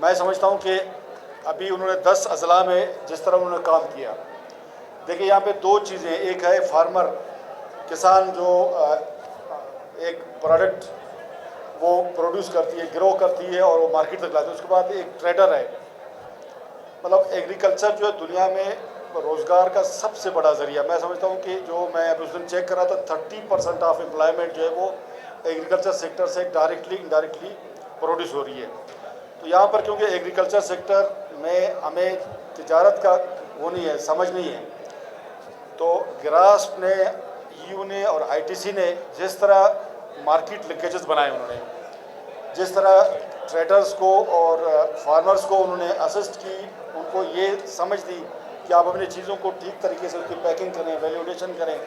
मैं समझता हूँ कि अभी उन्होंने 10 अजला में जिस तरह उन्होंने काम किया, देखिए यहाँ पे दो चीज़ें, एक है फार्मर किसान जो एक प्रोडक्ट वो प्रोड्यूस करती है, ग्रो करती है और वो मार्केट तक लाती है। उसके बाद एक ट्रेडर है। मतलब एग्रीकल्चर जो है दुनिया में रोज़गार का सबसे बड़ा ज़रिया। मैं समझता हूँ कि जो मैं अभी उस दिन चेक कर रहा था, 30% ऑफ एम्प्लॉयमेंट जो है वो एग्रीकल्चर सेक्टर से डायरेक्टली इनडायरेक्टली प्रोड्यूस हो रही है। तो यहाँ पर क्योंकि एग्रीकल्चर सेक्टर में हमें तिजारत का वो नहीं है, समझ नहीं है, तो ग्रास्प ने, EU ने और ITC ने जिस तरह मार्केट लिंकेजेस बनाए, उन्होंने जिस तरह ट्रेडर्स को और फार्मर्स को उन्होंने असिस्ट की, उनको ये समझ दी कि आप अपनी चीज़ों को ठीक तरीके से उसकी पैकिंग करें, वैल्यूडेशन करें,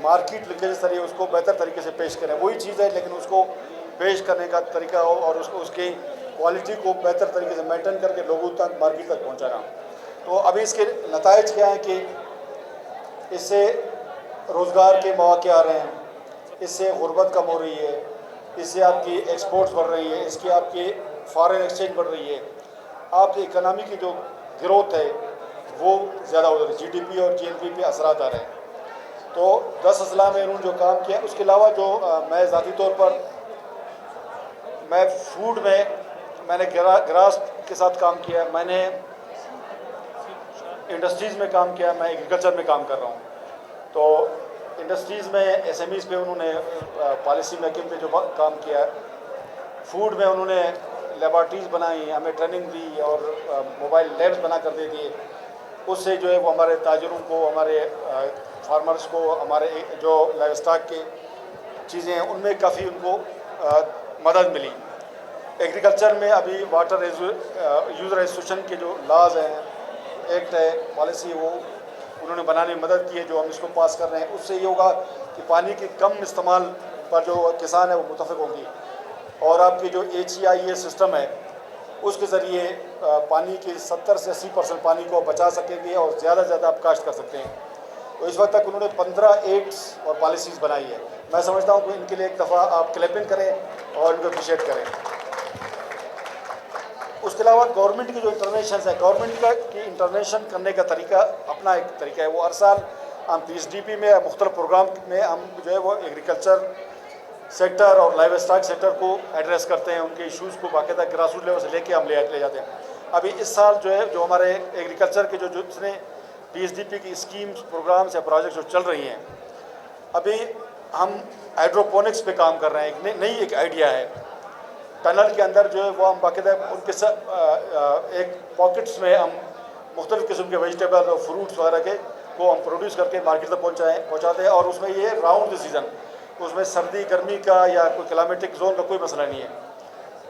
मार्केट लिंकेज जरिए उसको बेहतर तरीके से पेश करें। वही चीज़ है लेकिन उसको पेश करने का तरीका हो और उसको उसकी क्वालिटी को बेहतर तरीके से मेंटेन करके लोगों तक, मार्केट तक पहुंचाना। तो अभी इसके नताइज क्या हैं कि इससे रोज़गार के मौके आ रहे हैं, इससे गुर्बत कम हो रही है, इससे आपकी एक्सपोर्ट्स बढ़ रही है, इसकी आपकी फॉरेन एक्सचेंज बढ़ रही है, आपकी इकनॉमी की जो ग्रोथ है वो ज़्यादा हो रही है, GDP और GNP पे असरात आ रहे हैं। तो 10 अजला में उन्होंने जो काम किया, उसके अलावा जो मैं ज़ाती तौर पर मैं फूड में मैंने ग्रास्प के साथ काम किया, मैंने इंडस्ट्रीज़ में काम किया, मैं एग्रीकल्चर में काम कर रहा हूँ। तो इंडस्ट्रीज़ में SMEs पे उन्होंने पॉलिसी मेकिंग पे जो काम किया, फूड में उन्होंने लेबॉर्ट्रीज़ बनाई, हमें ट्रेनिंग दी और मोबाइल लैब्स बना कर दे दिए। उससे जो है वो हमारे ताजरों को, हमारे फार्मर्स को, हमारे जो लाइव स्टॉक की चीज़ें हैं उनमें काफ़ी उनको मदद मिली। एग्रीकल्चर में अभी वाटर यूज़र एसोसिएशन के जो लाज हैं, एक्ट है, पॉलिसी है, वो उन्होंने बनाने में मदद की है, जो हम इसको पास कर रहे हैं। उससे ये होगा कि पानी के कम इस्तेमाल पर जो किसान है वो मुतफिक होंगी और आपकी जो HEIA सिस्टम है उसके ज़रिए पानी के 70 से 80% पानी को बचा सकेंगे और ज़्यादा से ज़्यादा आप काश्त कर सकते हैं। तो इस वक्त तक उन्होंने 15 एक्ट्स और पॉलिसीज़ बनाई है। मैं समझता हूँ कि इनके लिए एक दफ़ा आप क्लैपिंग करें और इनको अप्रिशिएट करें। उसके अलावा गवर्नमेंट की जो इंटरवेंशन है, गवर्नमेंट का की इंटरवेंशन करने का तरीका अपना एक तरीका है। वो हर साल हम PSDP में मुख्तलिफ प्रोग्राम में हम जो है वो एग्रीकल्चर सेक्टर और लाइव स्टॉक सेक्टर को एड्रेस करते हैं, उनके इश्यूज़ को बाकायदा ग्रास रूट लेवल से लेके हम ले जाते हैं। अभी इस साल जो है जो हमारे एग्रीकल्चर के जो जितने PSDP की स्कीम्स, प्रोग्राम्स या प्रोजेक्ट्स जो चल रही हैं, अभी हम हाइड्रोपोनिक्स पे काम कर रहे हैं। एक नई एक आइडिया है, टनल के अंदर जो है वो हम बाकायदा उनके एक पॉकेट्स में हम मुख्तलिफ़ किस्म के वेजिटेबल और फ्रूट्स वगैरह के को हम प्रोड्यूस करके मार्केट तक पहुँचाते हैं। और उसमें ये राउंड द सीज़न, उसमें सर्दी गर्मी का या कोई क्लाइमेटिक जोन का कोई मसला नहीं है।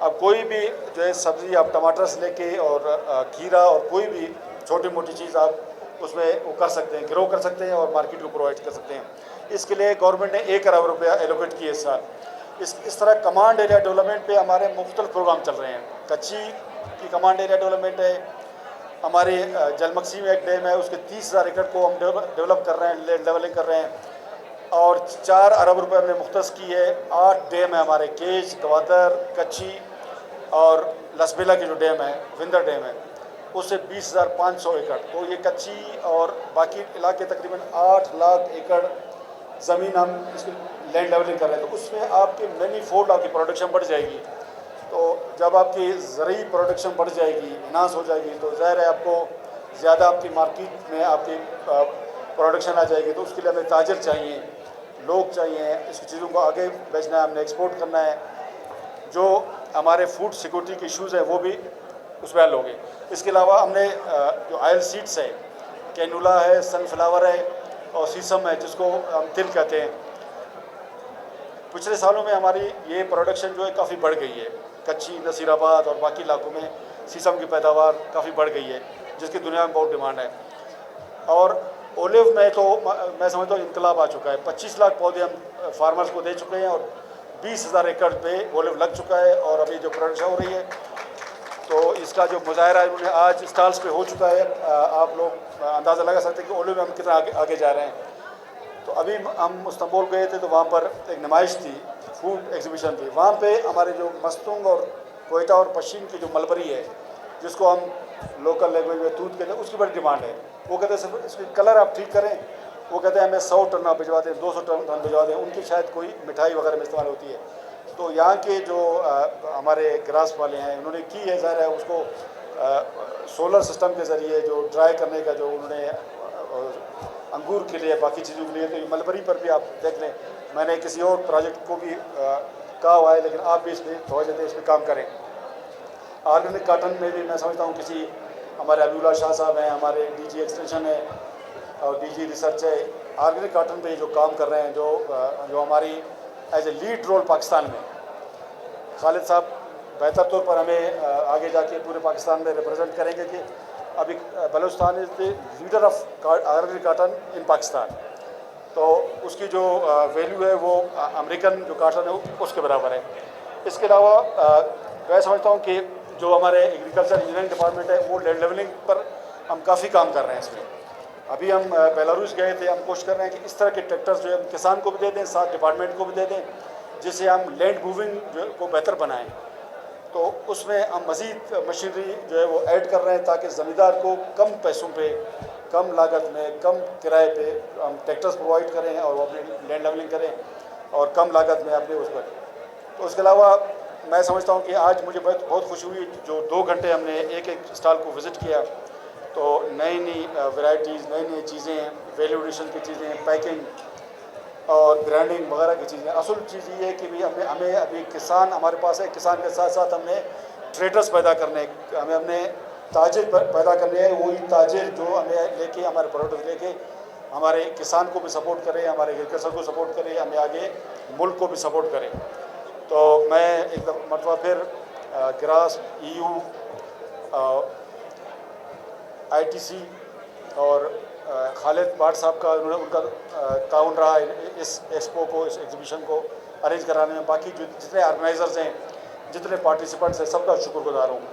अब कोई भी जो है सब्ज़ी आप टमाटर से लेके और खीरा और कोई भी छोटी मोटी चीज़ आप उसमें वो कर सकते हैं, ग्रो कर सकते हैं और मार्केट को प्रोवाइड कर सकते हैं। इसके लिए गवर्नमेंट ने 1 अरब रुपया एलोकेट किए इस साल। इस तरह कमांड एरिया डेवलपमेंट पे हमारे मुख्तलिफ प्रोग्राम चल रहे हैं। कच्ची की कमांड एरिया डेवलपमेंट है, हमारे जलमक्सी में एक डैम है, उसके 30,000 एकड़ को हम डेवलप कर रहे हैं, लेवलिंग कर रहे हैं और 4 अरब रुपए हमने मुख्तस की है। 8 डैम है हमारे, केज, गवादर, कच्ची और लसबेला के जो डैम है, विंदर डैम है, उससे 20,500 एकड़। तो ये कच्ची और बाकी इलाके तकरीबन 8 लाख एकड़ ज़मीन हम इसकी लैंड लेवलिंग कर रहे हैं। तो उसमें आपकी मैनी फोल्ड आपकी प्रोडक्शन बढ़ जाएगी। तो जब आपकी ज़रूरी प्रोडक्शन बढ़ जाएगी, इन्हांस हो जाएगी, तो ज़ाहिर है आपको ज़्यादा आपकी मार्केट में आपकी प्रोडक्शन आ जाएगी। तो उसके लिए हमें ताजर चाहिए, लोग चाहिए, इस चीज़ों को आगे बेचना है, हमने एक्सपोर्ट करना है। जो हमारे फूड सिक्योरिटी के इश्यूज़ हैं वो भी उसमें हल होंगे। इसके अलावा हमने जो ऑयल सीड्स है, कैनुला है, सनफ्लावर है और सीसम है जिसको हम तिल कहते हैं, पिछले सालों में हमारी ये प्रोडक्शन जो है काफ़ी बढ़ गई है। कच्ची, नसीराबाद और बाकी इलाकों में सीसम की पैदावार काफ़ी बढ़ गई है जिसकी दुनिया में बहुत डिमांड है। और ओलिव में तो मैं समझता हूँ इनकलाब आ चुका है। 25 लाख पौधे हम फार्मर्स को दे चुके हैं और 20,000 एकड़ पे ओलिव लग चुका है और अभी जो प्रोडक्शन हो रही है तो इसका जो मुजाहरा उन्होंने आज स्टॉल्स पे हो चुका है। आप लोग अंदाज़ा लगा सकते हैं कि ओलिव में हम कितना आगे जा रहे हैं। तो अभी हम इस्तांबुल गए थे तो वहाँ पर एक नुमाइश थी, फूड एग्जीबिशन थी। वहाँ पे हमारे जो मस्तूंग और कोयटा और पश्चिम की जो मलबरी है, जिसको हम लोकल लैंग्वेज में तूत कहते हैं, उसकी बड़ी डिमांड है। वो कहते हैं सिर्फ इसकी कलर आप ठीक करें, वो कहते हैं हमें 100 टन आप भिजवा दें, 200 टन भिजवा दें, उनकी शायद कोई मिठाई वगैरह में इस्तेमाल होती है। तो यहाँ के जो हमारे ग्रास वाले हैं, उन्होंने की है, ज़ाहिर है उसको सोलर सिस्टम के ज़रिए जो ड्राई करने का जो उन्होंने अंगूर के लिए, बाकी चीज़ों के लिए, तो ये मलबरी पर भी आप देख लें, मैंने किसी और प्रोजेक्ट को भी कहा हुआ है, लेकिन आप भी इसमें तवज्जो दें, इस पर काम करें। ऑर्गेनिक कॉटन में भी मैं समझता हूँ किसी हमारे अब्दुल्ला शाह साहब हैं, हमारे डीजी एक्सटेंशन है और डीजी रिसर्च है, ऑर्गेनिक कॉटन पे जो काम कर रहे हैं, जो हमारी as a lead role Pakistan में खालिद साहब बेहतर तौर पर हमें आगे जाके पूरे पाकिस्तान में रिप्रेजेंट करेंगे कि अभी Balochistan is the leader of organic cotton in Pakistan. तो उसकी जो वैल्यू है वो अमेरिकन जो कॉटन है उसके बराबर है। इसके अलावा मैं समझता हूँ कि जो हमारे एग्रीकल्चर इंजीनियरिंग डिपार्टमेंट है वो लैंड लेवलिंग पर हम काफ़ी काम कर रहे हैं। इसमें अभी हम बेलारूस गए थे, हम कोशिश कर रहे हैं कि इस तरह के ट्रैक्टर्स जो है किसान को भी दे दें, साथ डिपार्टमेंट को भी दे दें, जिससे हम लैंड मूविंग जो को बेहतर बनाएं। तो उसमें हम मज़ीद मशीनरी जो है वो ऐड कर रहे हैं ताकि ज़मींदार को कम पैसों पे, कम लागत में, कम किराए पे हम ट्रैक्टर्स प्रोवाइड करें और वो अपनी लैंड लेवलिंग करें और कम लागत में अपने उस पर। तो उसके अलावा मैं समझता हूँ कि आज मुझे बहुत खुशी हुई, जो 2 घंटे हमने एक स्टॉल को विज़िट किया, तो नई नई वैरायटीज़, नई नई चीज़ें, वैल्यू एडिशन की चीज़ें, पैकिंग और ब्रांडिंग वगैरह की चीज़ें। असल चीज़ ये है कि भी हमें अभी किसान हमारे पास है, किसान के साथ साथ हमने ट्रेडर्स पैदा करने, हमने ताजिर पैदा करने हैं। वही ताजिर जो हमें लेके, हमारे प्रोडक्ट लेके हमारे किसान को भी सपोर्ट करें, हमारे एग्रीकल्चर को सपोर्ट करें, हमें आगे मुल्क को भी सपोर्ट करें। तो मैं एक मरतबा फिर ग्रास, EU, ITC और खालिद बाट साहब का उनका ताउन रहा इस एक्सपो को, इस एग्जीबिशन को अरेंज कराने में। बाकी जो जितने ऑर्गेनाइजर्स हैं, जितने पार्टिसिपेंट्स हैं, सबका शुक्रगुजार हूँ।